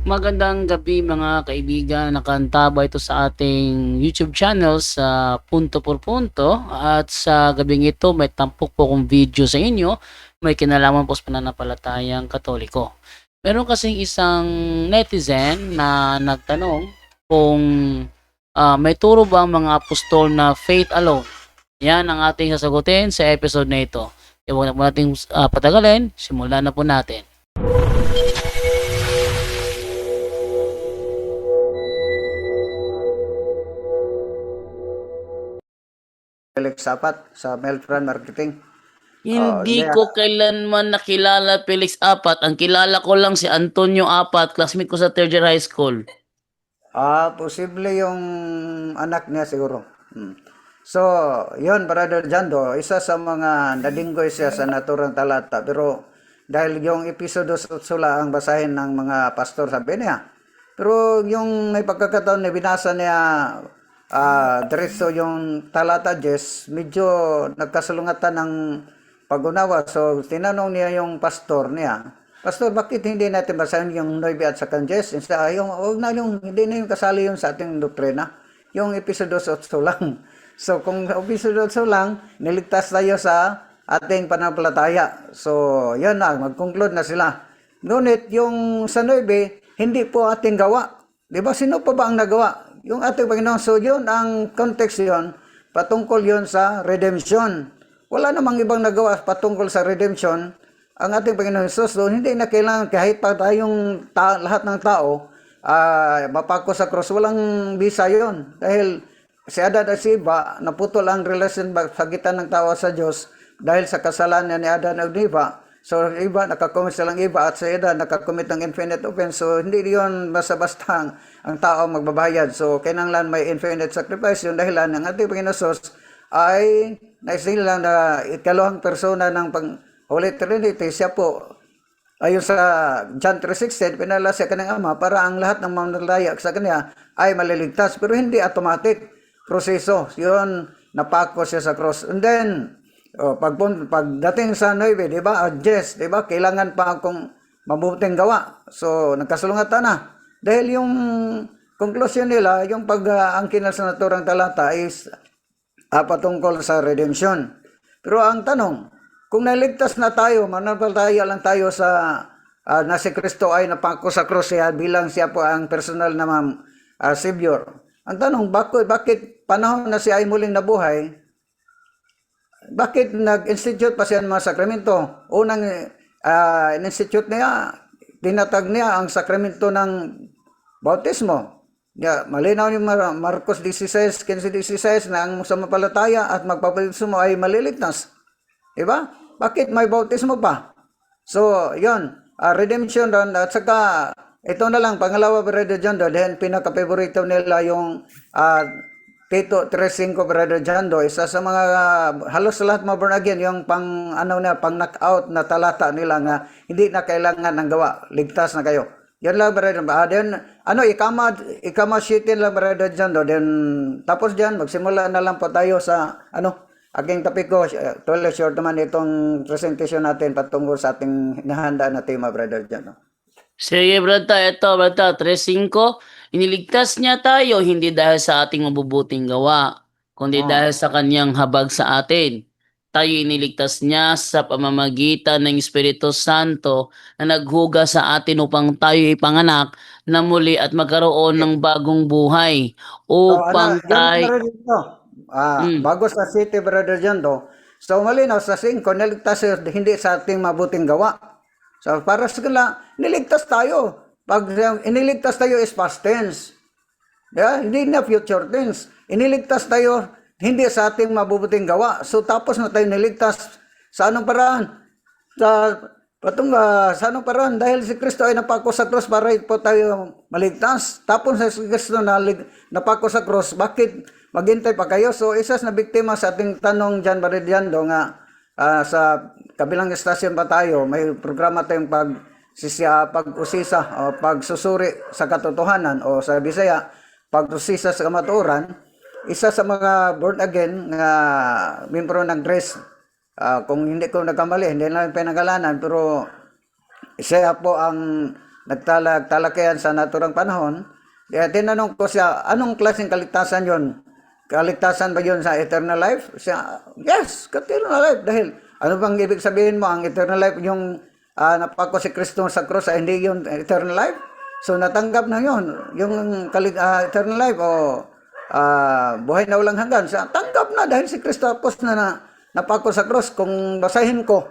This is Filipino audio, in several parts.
Magandang gabi mga kaibigan, nakantaba ito sa ating YouTube channel sa Punto por Punto at sa gabing ito may tampok po kong video sa inyo, may kinalaman po sa pananampalatayang Katoliko. Meron kasing isang netizen na nagtanong kung may turo ba ang mga apostol na faith alone? Yan ang ating sasagutin sa episode na ito. Huwag na po natin patagalin, simulan na po natin. Felix Sapat sa Melfran Marketing. Hindi Hindi, ko kailanman nakilala Felix Apat. Ang kilala ko lang si Antonio Apat, classmate ko sa third year high school. posible yung anak niya siguro. So, yon Brother Jando, isa sa mga nadinggoy siya sa naturang talata. Pero dahil yung episode sula ang basahin ng mga pastor, sabi niya. Pero yung may pagkakataon na binasa niya diretso yung talata 10, medyo nagkasalungatan ng pag-unawa. So, tinanong niya yung pastor niya, Pastor, bakit hindi natin basahin yung 9 at sa 10? Hindi na yung kasali yung sa ating doktrina. Yung episode 8 lang. So, kung episode 8 lang, niligtas tayo sa ating pananampalataya. So, yan na, mag-conclude na sila. Ngunit yung sa 9, hindi po ating gawa. Diba? Sino pa ba ang nagawa? Yung ating Panginoon. So, yun ang context yun. Patungkol yun sa redemption. Wala namang ibang nagawa patungkol sa redemption ang ating Panginoon Jesus. So, hindi na kailangan kahit pa tayong lahat ng tao mapako sa cross. Walang bisa yon. Dahil si Adan at si Eva, naputol ang relasyon sa gitan ng tao sa Diyos dahil sa kasalanan ni Adan at Eva. So, Eva, nakakomit silang Eva at si Adan, nakakomit ng infinite offense. So, hindi yon basta-basta ang tao magbabayad. So, kailangan may infinite sacrifice. Yung dahilan ng ating Panginoon Jesus ay naisilang na ikaluhang persona ng Holy Trinity. Siya po, ayon sa John 3:16, pinala siya kanyang Ama para ang lahat ng manlalaya sa kanya ay maliligtas. Pero hindi automatic proseso. Yun, napako siya sa cross. And then, pagdating sa 9, di ba? Yes, di ba? Kailangan pa akong mabuting gawa. So, nagkasulungatan na. Dahil yung conclusion nila, yung pag-angkin sa naturang talata is patungkol sa redemption. Pero ang tanong, kung naligtas na tayo, mananampalataya lang tayo sa na si Kristo ay napako sa krus siya bilang siya po ang personal na Savior. Ang tanong, bakit panahon na siya ay muling nabuhay, bakit nag-institute pa siya ng mga sakramento? Unang in-institute niya, tinatag niya ang sakramento ng bautismo. Malinaw ni Marcos 16, 15-16 na ang sumampalataya at magpapautismo ay maliligtas. Diba? Bakit may bautismo pa? So, yon redemption doon. At saka, ito na lang, pangalawa, Brother Jando, then pinaka-favorito nila yung Tito 3:5, Brother Jando. Isa sa mga, halos lahat mga born again, yung pang knockout na talata nila nga, hindi na kailangan ng gawa. Ligtas na kayo. Yan lang, Brother. Then, ikama shitin lang, Brother Jando. Then, tapos dyan, magsimula na lang po tayo sa, aking topic ko, tuloy short naman itong presentation natin patungkol sa ating hinahanda na tema, Brother John. Sige, brata, ito, brata, 3:5. Iniligtas niya tayo hindi dahil sa ating mabubuting gawa, kundi dahil sa kanyang habag sa atin. Tayo iniligtas niya sa pamamagitan ng Espiritu Santo na naghuga sa atin upang tayo ipanganak na muli at magkaroon ng bagong buhay. So, Upang yan lang tayo... rin ito. Bago sa city, Brother John, so malinaw sa 5, niligtas hindi sa ating mabuting gawa. So, para sa kanila, niligtas tayo. Pag iniligtas tayo is past tense. Yeah? Hindi na future tense. Iniligtas tayo hindi sa ating mabubuting gawa. So, tapos na tayo niligtas sa anong paraan? Sa anong paraan? Dahil si Kristo ay napako sa cross para po tayo maligtas. Tapos si Kristo napako sa cross, bakit maghintay pa kayo? So, isas na biktima sa ating tanong dyan, Baridiando, nga sa kabilang estasyon pa tayo, may programa tayong pag-usisa o pagsusuri sa katotohanan o sa Bisaya, pag-usisa sa kamatuoran. Isa sa mga born again nga membro ng Grace, kung hindi ko nagkamali, hindi lang pinangalanan, pero siya po ang nagtalakayan sa naturang panahon. Kaya tinanong ko siya, anong klaseng kaligtasan yon? Kaligtasan ba yon sa eternal life? Siya, yes, eternal life. Dahil, ano bang ibig sabihin mo, ang eternal life, yung napako si Kristo sa cross, ay hindi yung eternal life? So, natanggap na yon yung eternal life, o buhay na walang hanggan. Siya, tanggap na dahil si Kristo apos na napako sa cross. Kung basahin ko,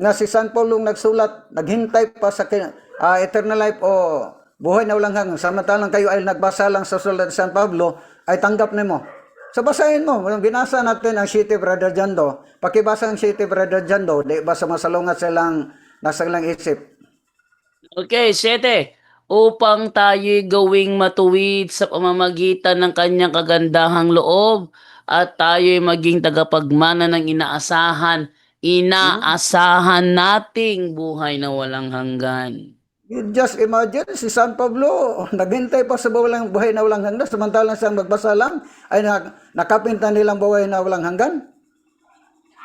na si San Paulo nagsulat, naghintay pa sa eternal life o buhay na walang hanggan, samantalang kayo ay nagbasa lang sa sulat ni San Pablo, ay tanggap nimo. So basahin mo, binasa natin ang City Brother Jando. Pakibasa ang City Brother Jando, di ba sa masalungat silang nasa ilang isip. Okay, 7. Upang tayo'y gawing matuwid sa pamamagitan ng kanyang kagandahang loob at tayo'y maging tagapagmana ng inaasahan nating buhay na walang hanggan. You just imagine, si San Pablo, naghintay pa sa buhay na walang hanggan, samantalang siyang magbasa lang, ay nakapinta nilang buhay na walang hanggan.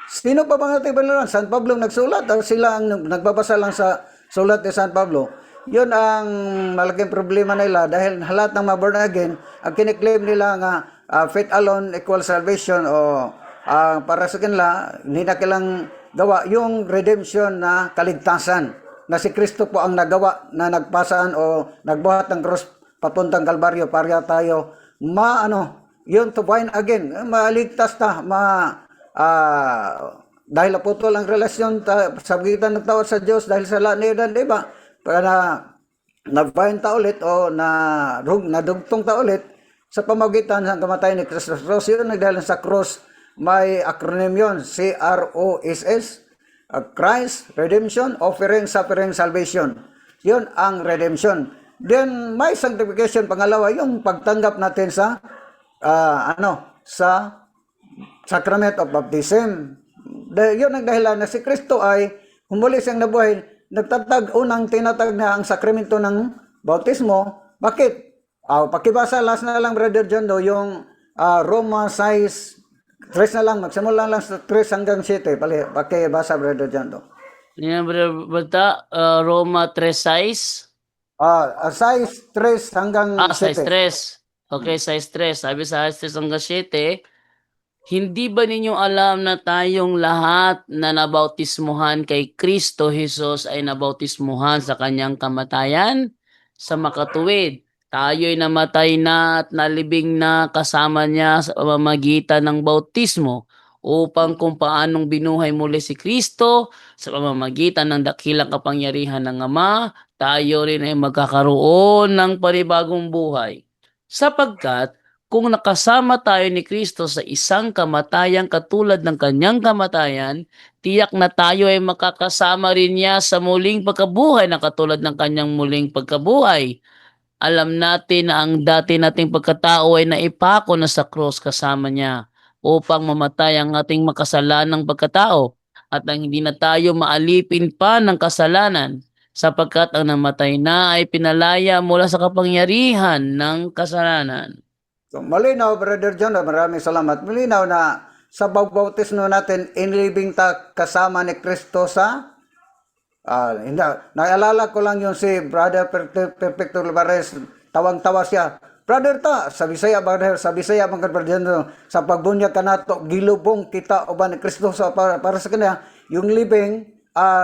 Sino pa bang ating banalan? San Pablo nagsulat, o sila ang nagbabasa lang sa sulat ni San Pablo? Yun ang malaking problema nila, dahil lahat ng mga born again, ang kiniklaim nila nga faith alone equals salvation, o para sa kanila, hindi na kailang gawa yung redemption na kaligtasan, na si Kristo po ang nagawa, na nagpasaan o nagbuhat ng cross papuntang Kalbaryo para tayo yun to born again, maligtas ta, dahil naputol ang relasyon sa pagitan ng tao sa Diyos dahil sa lanidan, di ba? Para nagbayan ta ulit o nadugtong ta ulit sa pamagitan ng kamatayan ni Kristo. So, yun nagdahil sa cross, may acronym yun, CROSS, Christ, Redemption, Offering, Suffering, Salvation. Yun ang redemption. Then, may sanctification, pangalawa, yung pagtanggap natin sa sa Sacrament of Baptism. Yun ang dahilan na si Kristo ay humuli siyang nabuhay, unang tinatag na ang sakramento ng bautismo. Bakit? Pakibasa last na lang, Brother John, yung Roma 6, 3 na lang, magsimula lang sa 3 hanggang 7. Pakibasa, Brother John. Yan, Brother, Roma 3:6. 6, 3 hanggang 7. 6:3. Okay, 6:3. Sabi sa 6:3 hanggang 7, hindi ba ninyo alam na tayong lahat na nabautismuhan kay Kristo Jesus ay nabautismuhan sa kanyang kamatayan? Sa makatuwid, tayo'y namatay na at nalibing na kasama niya sa pamamagitan ng bautismo upang kung paanong binuhay muli si Kristo sa pamamagitan ng dakilang kapangyarihan ng Ama, tayo rin ay magkakaroon ng panibagong buhay. Sapagkat kung nakasama tayo ni Kristo sa isang kamatayan katulad ng kanyang kamatayan, tiyak na tayo ay makakasama rin niya sa muling pagkabuhay na katulad ng kanyang muling pagkabuhay. Alam natin na ang dati nating pagkatao ay naipako na sa krus kasama niya upang mamatay ang ating makasalanang pagkatao at ang hindi na tayo maalipin pa ng kasalanan sapagkat ang namatay na ay pinalaya mula sa kapangyarihan ng kasalanan. So, malinaw, Brother John, maraming salamat. Malinaw na sa bautismo natin, inilibing ta kasama ni Kristo sa naalala ko lang yung si Brother Perfecto Alvarez, tawang-tawa siya. Brother ta, sa Bisaya, brother, sa Bisaya, mga Brother John, sa pagbunyag ka nato, gilubong kita uban ni Kristo para sa kanya, yung libing,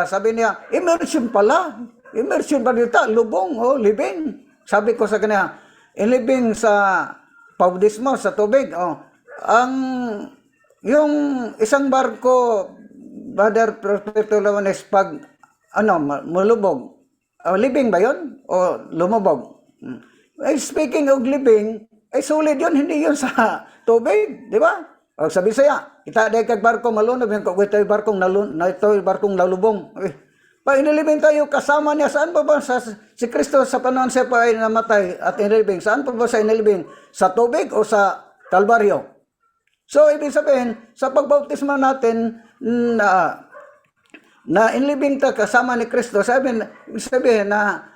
sabi niya, immersion pala. Immersion, Brother ta, lubong, libing. Sabi ko sa kanya, inilibing sa bautismo sa tubig. Yung isang barko, Brother Perfecto Alvarez, pag malubog. Libing ba yun? O lumubog? Speaking of living, solid yun, hindi yun sa tubig, di ba? O sa Bisaya, kita dahil kag barko malunod, yung ito'y barkong nalubong. Pa inilibing tayo, kasama niya, saan pa ba si Kristo sa panahon siya pa ay namatay at inilibing? Saan pa ba sa inilibing? Sa tubig o sa Kalbaryo? So, ibig sabihin, sa pagbautismo natin, na inilibing ta kasama ni Kristo, sabihin na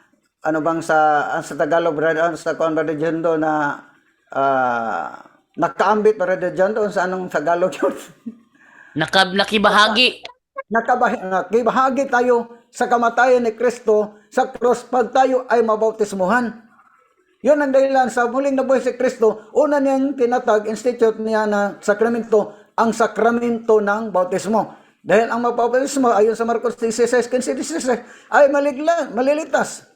sa Tagalog, sa Brother Jando, na nakaambit, Brother Jando, sa anong Tagalog yun? Nakibahagi. Nakibahagi tayo sa kamatayan ni Kristo sa cross pag tayo ay mabautismuhan. Yun ang dahilan sa muling nabuhay si Kristo, una niyang tinatag, institute niya na sakramento, ang sakramento ng bautismo. Dahil ang mabautismo, ayon sa Marcos 16:15-16, ay malilitas.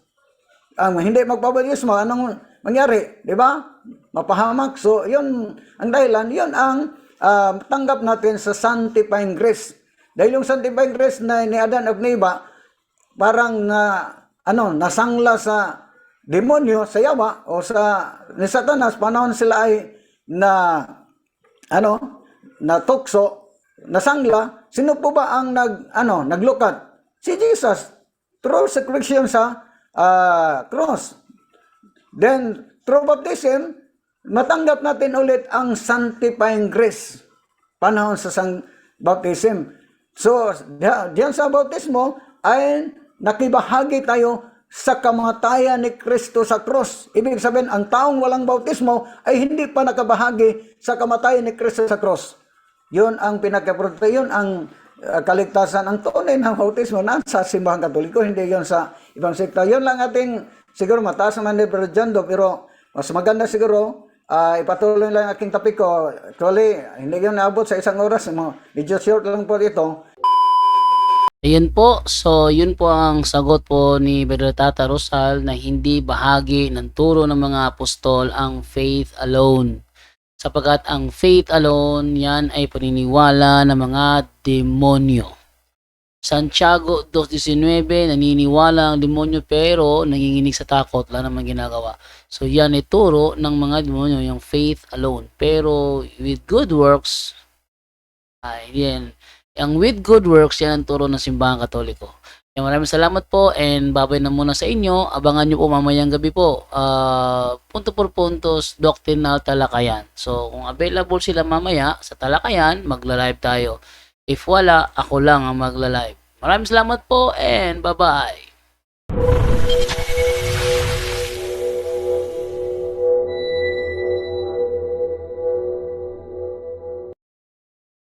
Ang hindi magpabautismo, anong mangyari? Di ba? Mapahamak. So, yun ang dahilan, yun ang tanggap natin sa sanctifying grace. Dahil yung sanctifying grace na ni Adan of Neba, parang nasangla sa demonyo, sa yawa, o ni Satanas, panahon sila ay natukso, nasangla. Sino po ba ang naglukat? Si Jesus, through crucifixion sa cross. Then, through baptism, matanggap natin ulit ang sanctifying grace. Panahon sa baptism. So, diyan sa bautismo ay nakibahagi tayo sa kamatayan ni Kristo sa cross. Ibig sabihin, ang taong walang bautismo ay hindi pa nakabahagi sa kamatayan ni Kristo sa cross. Yun ang pinakaprote, yun ang kaligtasan. Ang tunay ng bautismo nasa simbahan Katoliko, hindi yun sa ibang sekta. Yun lang ating, siguro mataas naman ni Brother Jando, pero mas maganda siguro, ipatuloy lang aking topic ko. Actually, hindi yun naabot sa isang oras. Medyo short lang po dito. Ayan po, so yun po ang sagot po ni Brother Tata Rosal na hindi bahagi ng turo ng mga apostol ang faith alone. Sapagkat ang faith alone, yan ay paniniwala ng mga demonyo. Santiago 2:19, naniniwala ang demonyo pero nanginginig sa takot, wala namang ginagawa. So yan ay turo ng mga demonyo, yung faith alone. Pero with good works, yan. Ang with good works, yan ang turo ng Simbahan Katoliko. Kaya maraming salamat po and babay na muna sa inyo. Abangan nyo po mamayang gabi po. Punto por puntos, doctrinal talakayan. So kung available sila mamaya sa talakayan, magla-live tayo. If wala, ako lang ang magla-live. Maraming salamat po and bye-bye.